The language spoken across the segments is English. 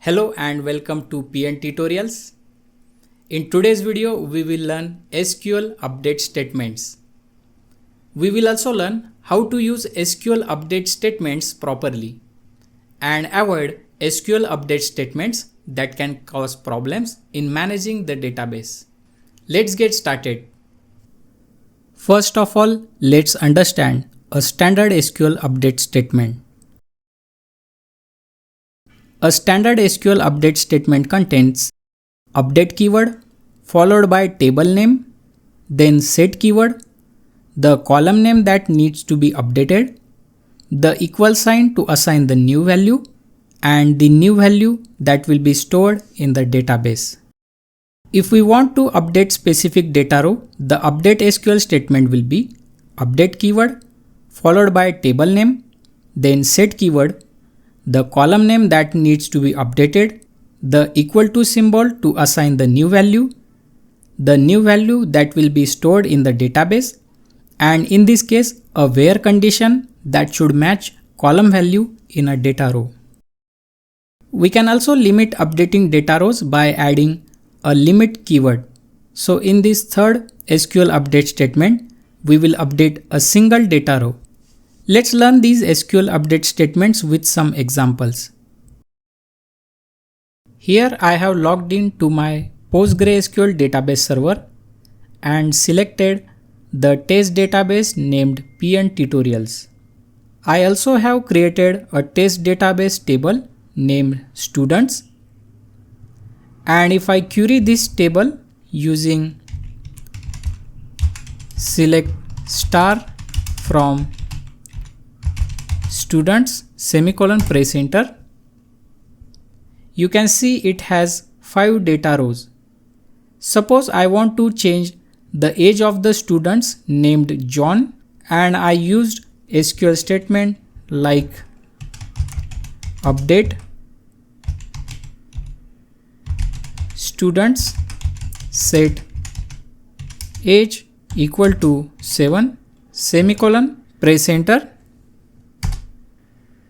Hello and welcome to PnTutorials. In today's video, we will learn SQL update statements. We will also learn how to use SQL update statements properly and avoid SQL update statements that can cause problems in managing the database. Let's get started. First of all, let's understand a standard SQL update statement. A standard SQL update statement contains update keyword followed by table name, then set keyword, the column name that needs to be updated, the equal sign to assign the new value, and the new value that will be stored in the database. If we want to update specific data row, the update SQL statement will be update keyword followed by table name, then set keyword, the column name that needs to be updated, the equal to symbol to assign the new value that will be stored in the database, and in this case a where condition that should match column value in a data row. We can also limit updating data rows by adding a limit keyword. So in this third SQL update statement, we will update a single data row. Let's learn these SQL update statements with some examples. Here I have logged in to my postgreSQL database server and selected the test database named PnTutorials. I also have created a test database table named students, and if I query this table using select star from students press enter, you can see it has 5 data rows. Suppose I want to change the age of the students named John, and I used SQL statement like update students set age equal to 7 press enter,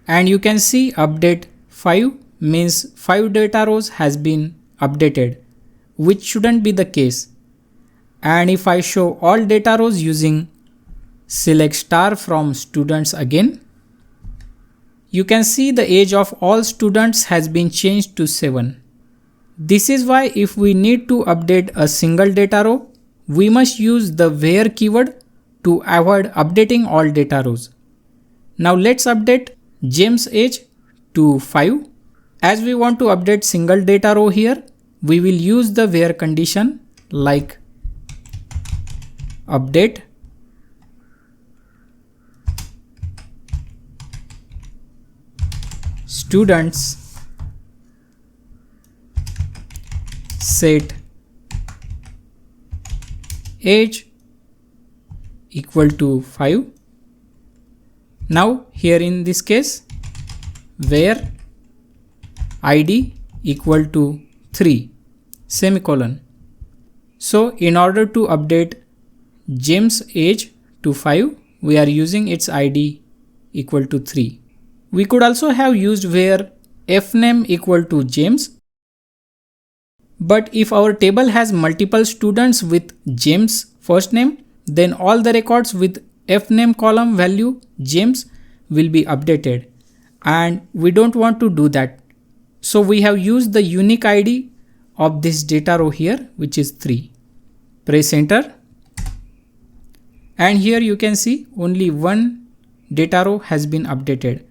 and you can see update 5 means 5 data rows has been updated, which shouldn't be the case. And if I show all data rows using select star from students again, you can see the age of all students has been changed to 7. This is why if we need to update a single data row, we must use the where keyword to avoid updating all data rows. Now let's update James' age to 5. As we want to update single data row here, we will use the where condition like update students set age equal to 5. Now here in this case, where id equal to 3 . So in order to update James' age to 5, we are using its id equal to 3. We could also have used where fname equal to James, but if our table has multiple students with James first name, then all the records with fname column value James will be updated, and we don't want to do that. So we have used the unique ID of this data row here, which is 3. Press enter, and here you can see only one data row has been updated,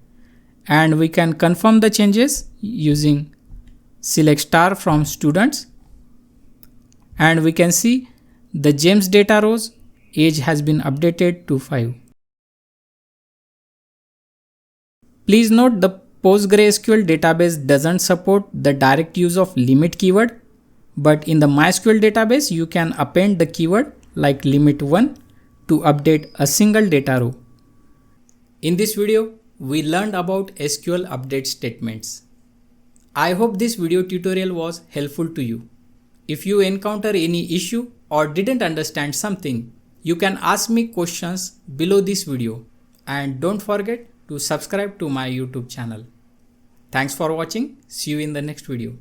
and we can confirm the changes using select star from students, and we can see the James data rows age has been updated to 5. Please note the postgreSQL database doesn't support the direct use of limit keyword, but in the MySQL database you can append the keyword like limit1 to update a single data row. In this video, we learned about SQL update statements. I hope this video tutorial was helpful to you. If you encounter any issue or didn't understand something, you can ask me questions below this video, and don't forget to subscribe to my YouTube channel. Thanks for watching. See you in the next video.